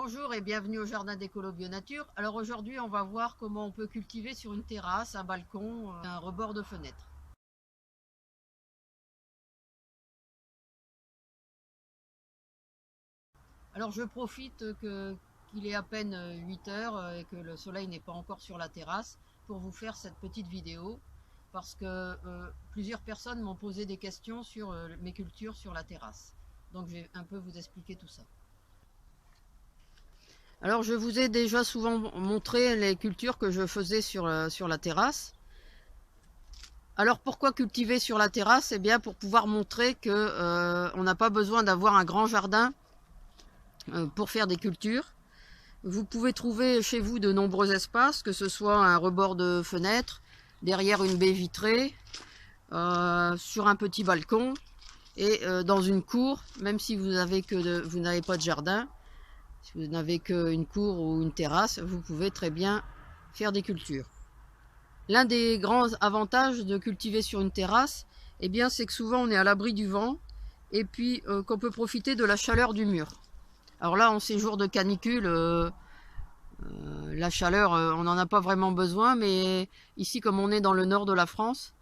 Bonjour et bienvenue au jardin d'Écolo Bio Nature. Alors aujourd'hui on va voir comment on peut cultiver sur une terrasse, un balcon, un rebord de fenêtre. Alors je profite qu'il est à peine 8 heures et que le soleil n'est pas encore sur la terrasse pour vous faire cette petite vidéo parce que plusieurs personnes m'ont posé des questions sur mes cultures sur la terrasse. Donc je vais un peu vous expliquer tout ça. Alors je vous ai déjà souvent montré les cultures que je faisais sur la terrasse. Alors pourquoi cultiver sur la terrasse? Eh bien pour pouvoir montrer que on n'a pas besoin d'avoir un grand jardin pour faire des cultures. Vous pouvez trouver chez vous de nombreux espaces, que ce soit un rebord de fenêtre, derrière une baie vitrée, sur un petit balcon et dans une cour, même si vous n'avez pas de jardin, si vous n'avez qu'une cour ou une terrasse, vous pouvez très bien faire des cultures. L'un des grands avantages de cultiver sur une terrasse, eh bien, c'est que souvent on est à l'abri du vent et puis qu'on peut profiter de la chaleur du mur. Alors là, en ces jours de canicule, la chaleur, on n'en a pas vraiment besoin, mais ici, comme on est dans le nord de la France,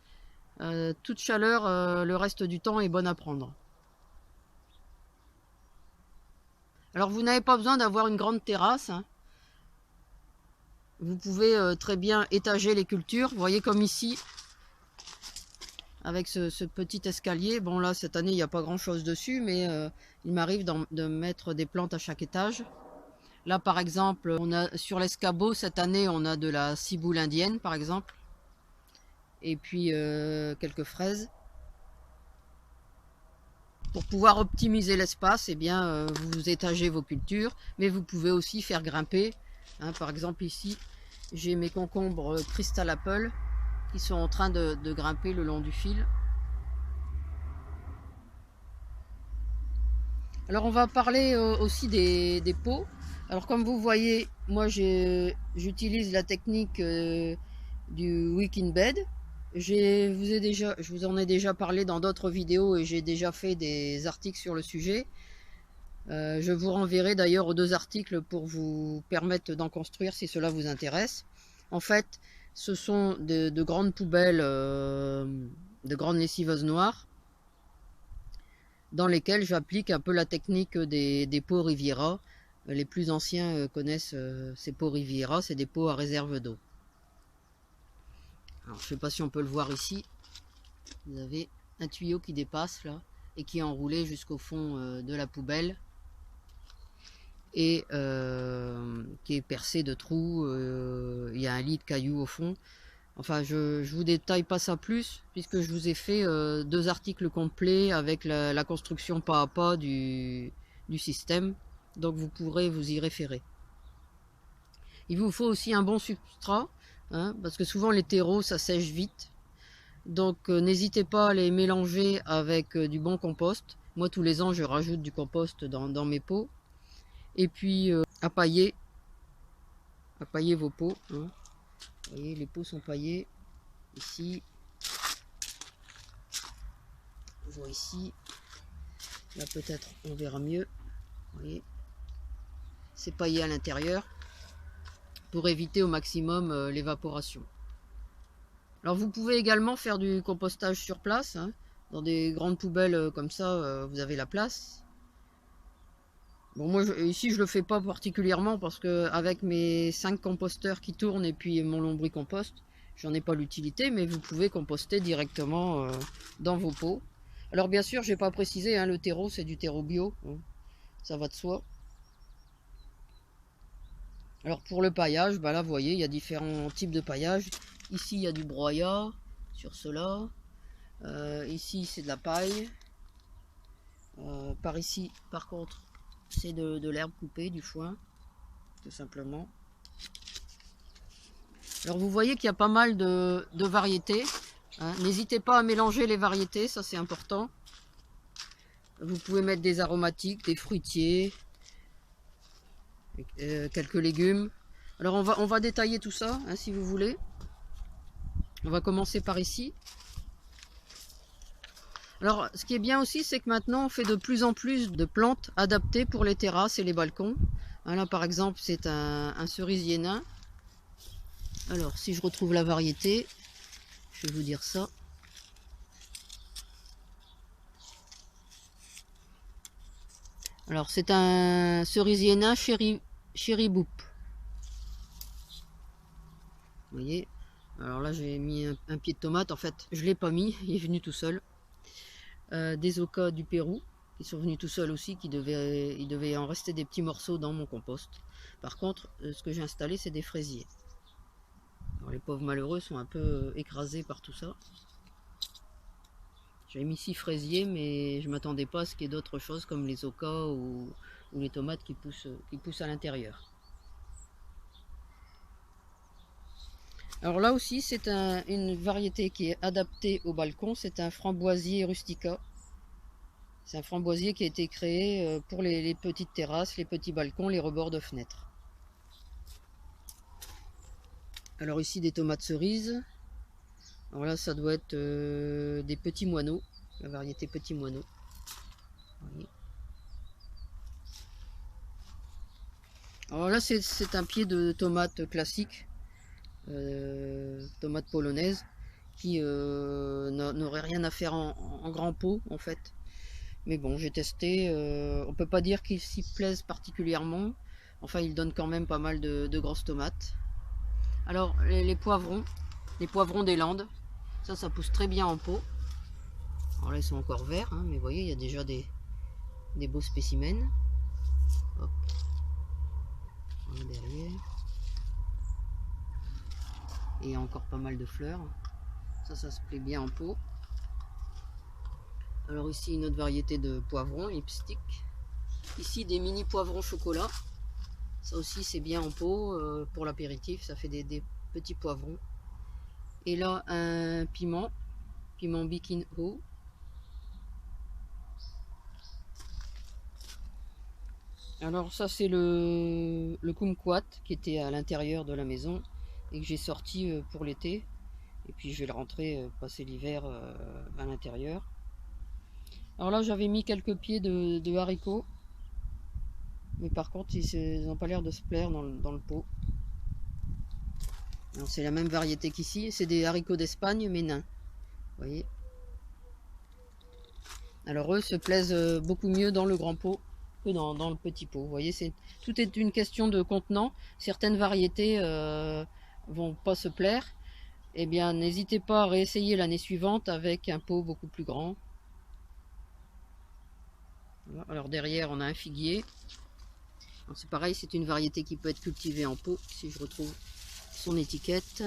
toute chaleur, le reste du temps, est bonne à prendre. Alors vous n'avez pas besoin d'avoir une grande terrasse, hein. Vous pouvez très bien étager les cultures. Vous voyez comme ici, avec ce petit escalier. Bon là, cette année, il n'y a pas grand chose dessus, mais il m'arrive de mettre des plantes à chaque étage. Là, par exemple, on a sur l'escabeau, cette année, on a de la ciboule indienne, par exemple. Et puis quelques fraises. Pour pouvoir optimiser l'espace, eh bien, vous étagez vos cultures, mais vous pouvez aussi faire grimper. Hein, par exemple, ici, j'ai mes concombres Crystal Apple qui sont en train de grimper le long du fil. Alors, on va parler aussi des pots. Alors, comme vous voyez, moi, j'utilise la technique du Wick in Bed. Je vous en ai déjà parlé dans d'autres vidéos et j'ai déjà fait des articles sur le sujet. Je vous renverrai d'ailleurs aux 2 articles pour vous permettre d'en construire si cela vous intéresse. En fait, ce sont de grandes poubelles, de grandes lessiveuses noires, dans lesquelles j'applique un peu la technique des pots Riviera. Les plus anciens connaissent ces pots Riviera, c'est des pots à réserve d'eau. Alors, je ne sais pas si on peut le voir ici. Vous avez un tuyau qui dépasse là et qui est enroulé jusqu'au fond de la poubelle et qui est percé de trous. Il y a un lit de cailloux au fond. Enfin, je vous détaille pas ça plus puisque je vous ai fait 2 articles complets avec la construction pas à pas du système. Donc vous pourrez vous y référer. Il vous faut aussi un bon substrat, hein, parce que souvent les terreaux ça sèche vite. Donc n'hésitez pas à les mélanger avec du bon compost. Moi tous les ans je rajoute du compost dans mes pots. Et puis à pailler vos pots. Hein. Vous voyez, les pots sont paillés. Ici. On voit ici. Là peut-être on verra mieux. Vous voyez. C'est paillé à l'intérieur pour éviter au maximum l'évaporation. Alors vous pouvez également faire du compostage sur place. Hein. Dans des grandes poubelles comme ça, vous avez la place. Bon, moi ici je le fais pas particulièrement parce que avec mes 5 composteurs qui tournent et puis mon lombricompost, j'en ai pas l'utilité, mais vous pouvez composter directement dans vos pots. Alors bien sûr, j'ai pas précisé, hein, le terreau c'est du terreau bio, hein, ça va de soi. Alors pour le paillage, bah là vous voyez, il y a différents types de paillage. Ici il y a du broyat sur cela. Ici c'est de la paille. Par ici, par contre, c'est de l'herbe coupée, du foin, tout simplement. Alors vous voyez qu'il y a pas mal de variétés. Hein. N'hésitez pas à mélanger les variétés, ça c'est important. Vous pouvez mettre des aromatiques, des fruitiers, quelques légumes. Alors on va détailler tout ça, hein, si vous voulez. On va commencer par ici. Alors ce qui est bien aussi, c'est que maintenant on fait de plus en plus de plantes adaptées pour les terrasses et les balcons. Là par exemple c'est un cerisier nain. Alors si je retrouve la variété, je vais vous dire ça. Alors c'est un cerisier nain Cherry Boop. Vous voyez. Alors là j'ai mis un pied de tomate, en fait je l'ai pas mis, il est venu tout seul. Des ocas du Pérou qui sont venus tout seuls aussi, il devait en rester des petits morceaux dans mon compost. Par contre ce que j'ai installé c'est des fraisiers. Alors, les pauvres malheureux sont un peu écrasés par tout ça. J'ai mis 6 fraisiers, mais je m'attendais pas à ce qu'il y ait d'autres choses comme les ocas ou les tomates qui poussent à l'intérieur. Alors là aussi, c'est une variété qui est adaptée au balcon. C'est un framboisier rustica. C'est un framboisier qui a été créé pour les petites terrasses, les petits balcons, les rebords de fenêtres. Alors ici, des tomates cerises. Alors là, ça doit être des petits moineaux, la variété petit moineau. Voyez. Alors là, c'est un pied de tomate classique, tomate polonaise, qui n'aurait rien à faire en grand pot en fait. Mais bon, j'ai testé, on peut pas dire qu'il s'y plaise particulièrement. Enfin, il donne quand même pas mal de grosses tomates. Alors, les poivrons des Landes, ça pousse très bien en pot. Alors là, ils sont encore verts, hein, mais vous voyez, il y a déjà des beaux spécimens. Hop. Derrière. Et il y a encore pas mal de fleurs. Ça se plaît bien en pot. Alors ici, une autre variété de poivrons, lipstick. Ici, des mini poivrons chocolat. Ça aussi, c'est bien en pot pour l'apéritif. Ça fait des petits poivrons. Et là, un piment Bikin Ho. Alors ça, c'est le kumquat qui était à l'intérieur de la maison et que j'ai sorti pour l'été. Et puis je vais le rentrer, passer l'hiver à l'intérieur. Alors là, j'avais mis quelques pieds de haricots. Mais par contre, ils n'ont pas l'air de se plaire dans le pot. C'est la même variété qu'ici. C'est des haricots d'Espagne, mais nains. Vous voyez. Alors eux se plaisent beaucoup mieux dans le grand pot que dans le petit pot. Vous voyez, tout est une question de contenant. Certaines variétés vont pas se plaire. Eh bien, n'hésitez pas à réessayer l'année suivante avec un pot beaucoup plus grand. Voilà. Alors derrière, on a un figuier. C'est pareil, c'est une variété qui peut être cultivée en pot, si je retrouve son étiquette.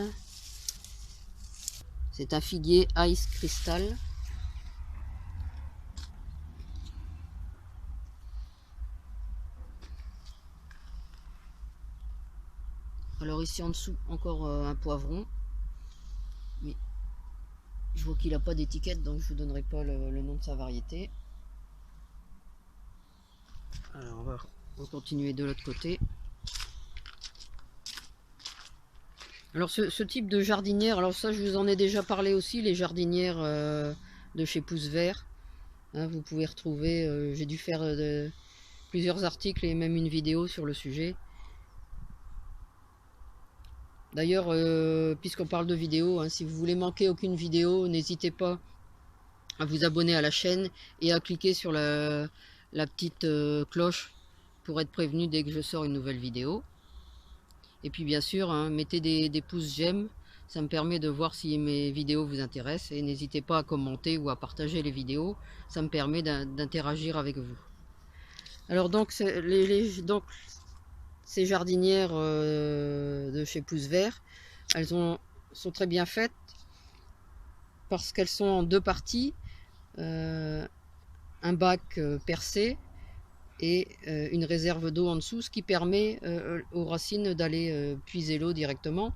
C'est un figuier Ice Crystal. Alors ici en dessous, encore un poivron. Mais je vois qu'il n'a pas d'étiquette, donc je ne vous donnerai pas le nom de sa variété. Alors on va continuer de l'autre côté. Alors ce type de jardinière, alors ça je vous en ai déjà parlé aussi, les jardinières de chez Pouce Vert. Hein, vous pouvez retrouver, j'ai dû faire plusieurs articles et même une vidéo sur le sujet. D'ailleurs, puisqu'on parle de vidéo, hein, si vous voulez manquer aucune vidéo, n'hésitez pas à vous abonner à la chaîne et à cliquer sur la petite cloche pour être prévenu dès que je sors une nouvelle vidéo. Et puis bien sûr, hein, mettez des pouces j'aime, ça me permet de voir si mes vidéos vous intéressent. Et n'hésitez pas à commenter ou à partager les vidéos, ça me permet d'interagir avec vous. Alors donc, ces jardinières de chez Pouce Vert, elles sont très bien faites parce qu'elles sont en deux parties. Un bac percé et une réserve d'eau en dessous, ce qui permet aux racines d'aller puiser l'eau directement.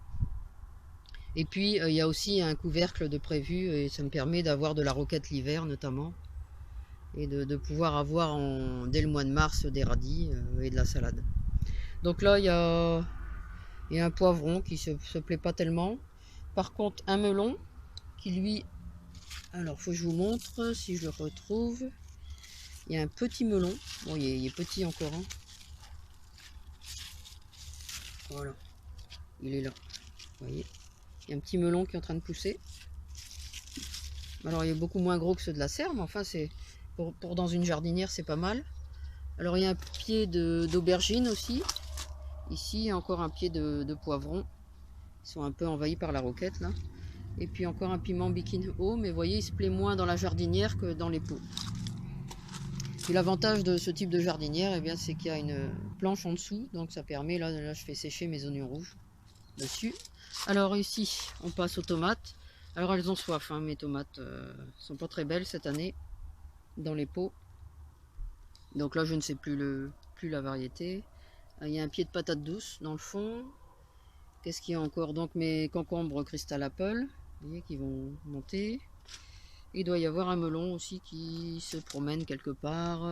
Et puis il y a aussi un couvercle de prévu et ça me permet d'avoir de la roquette l'hiver notamment et de pouvoir avoir dès le mois de mars des radis et de la salade. Donc là il y a un poivron qui se plaît pas tellement. Par contre un melon qui lui, alors faut que je vous montre si je le retrouve. Il y a un petit melon, bon il est petit encore, hein. Voilà, il est là. Vous voyez, il y a un petit melon qui est en train de pousser. Alors il est beaucoup moins gros que ceux de la serre, mais enfin c'est pour dans une jardinière c'est pas mal. Alors il y a un pied d'aubergine aussi. Ici encore un pied de poivron. Ils sont un peu envahis par la roquette là. Et puis encore un piment Bikin haut, mais vous voyez il se plaît moins dans la jardinière que dans les pots. Et l'avantage de ce type de jardinière, eh bien, c'est qu'il y a une planche en dessous, donc ça permet, là je fais sécher mes oignons rouges dessus. Alors ici, on passe aux tomates. Alors elles ont soif, hein, mes tomates sont pas très belles cette année dans les pots. Donc là je ne sais plus la variété. Il y a un pied de patate douce dans le fond. Qu'est-ce qu'il y a encore? Donc mes concombres Crystal Apple, vous voyez, qui vont monter. Il doit y avoir un melon aussi qui se promène quelque part,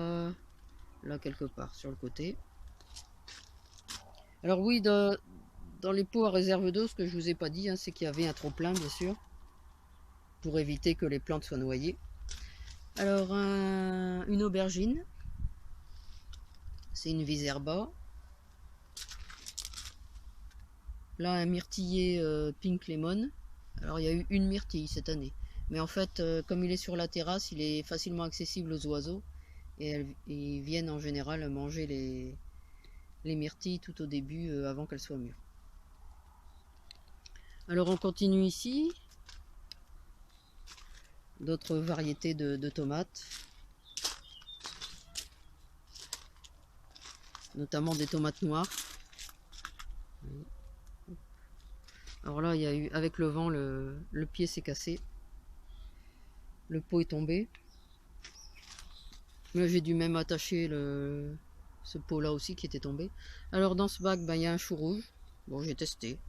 là quelque part sur le côté. Alors oui, dans les pots à réserve d'eau, ce que je vous ai pas dit, hein, c'est qu'il y avait un trop-plein bien sûr, pour éviter que les plantes soient noyées. Alors une aubergine, c'est une Viserba. Là un myrtillier Pink Lemon. Alors il y a eu une myrtille cette année. Mais en fait, comme il est sur la terrasse, il est facilement accessible aux oiseaux. Et ils viennent en général manger les myrtilles tout au début, avant qu'elles soient mûres. Alors on continue ici. D'autres variétés de tomates. Notamment des tomates noires. Alors là, il y a eu, avec le vent, le pied s'est cassé. Le pot est tombé. Là, j'ai dû même attacher ce pot là aussi qui était tombé. Alors dans ce bac, ben, il y a un chou rouge. Bon, j'ai testé.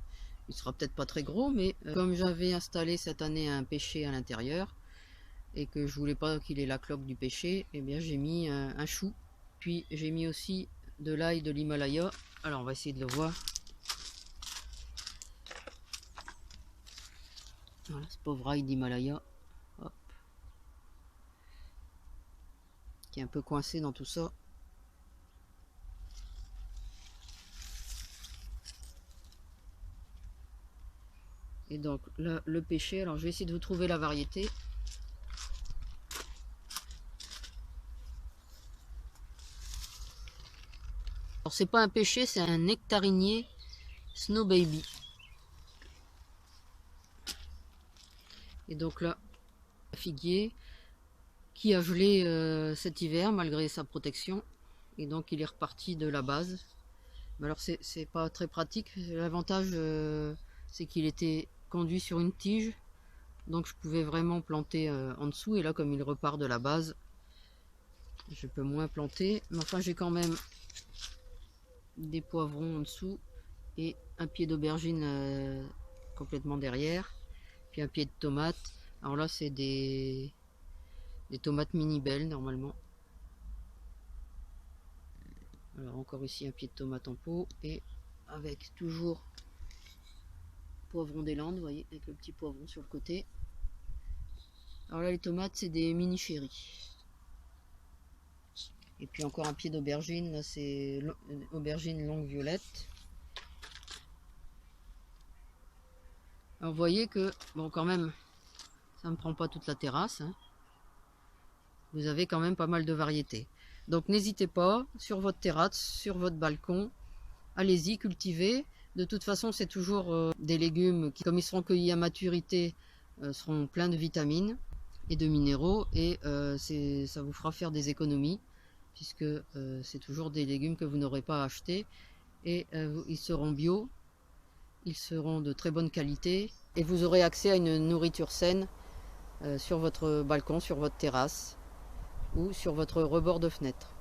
Il sera peut-être pas très gros, mais comme j'avais installé cette année un pêcher à l'intérieur et que je voulais pas qu'il ait la cloque du pêcher, eh bien j'ai mis un chou. Puis j'ai mis aussi de l'ail de l'Himalaya. Alors on va essayer de le voir. Voilà, ce pauvre ail d'Himalaya. Qui est un peu coincé dans tout ça. Et donc là, le pêcher, alors je vais essayer de vous trouver la variété. Alors c'est pas un pêcher, c'est un nectarinier Snow Baby. Et donc là, figuier qui a gelé cet hiver malgré sa protection. Et donc il est reparti de la base. Mais alors c'est pas très pratique. L'avantage c'est qu'il était conduit sur une tige. Donc je pouvais vraiment planter en dessous. Et là comme il repart de la base, je peux moins planter. Mais enfin j'ai quand même des poivrons en dessous. Et un pied d'aubergine complètement derrière. Puis un pied de tomate. Alors là c'est des tomates mini belles normalement. Alors encore ici un pied de tomate en pot et avec toujours poivron des Landes, vous voyez, avec le petit poivron sur le côté. Alors là les tomates c'est des mini chéris. Et puis encore un pied d'aubergine, là c'est aubergine longue violette. Alors vous voyez que, bon quand même, ça ne prend pas toute la terrasse, hein. Vous avez quand même pas mal de variétés. Donc n'hésitez pas, sur votre terrasse, sur votre balcon, allez-y, cultivez. De toute façon, c'est toujours des légumes qui, comme ils seront cueillis à maturité, seront pleins de vitamines et de minéraux. Et ça vous fera faire des économies, puisque c'est toujours des légumes que vous n'aurez pas à acheter. Et ils seront bio, ils seront de très bonne qualité. Et vous aurez accès à une nourriture saine sur votre balcon, sur votre terrasse ou sur votre rebord de fenêtre.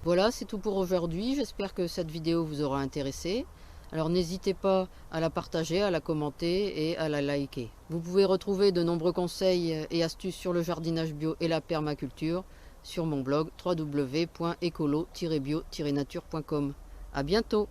Voilà, c'est tout pour aujourd'hui. J'espère que cette vidéo vous aura intéressé. Alors n'hésitez pas à la partager, à la commenter et à la liker. Vous pouvez retrouver de nombreux conseils et astuces sur le jardinage bio et la permaculture sur mon blog www.ecolo-bio-nature.com. À bientôt!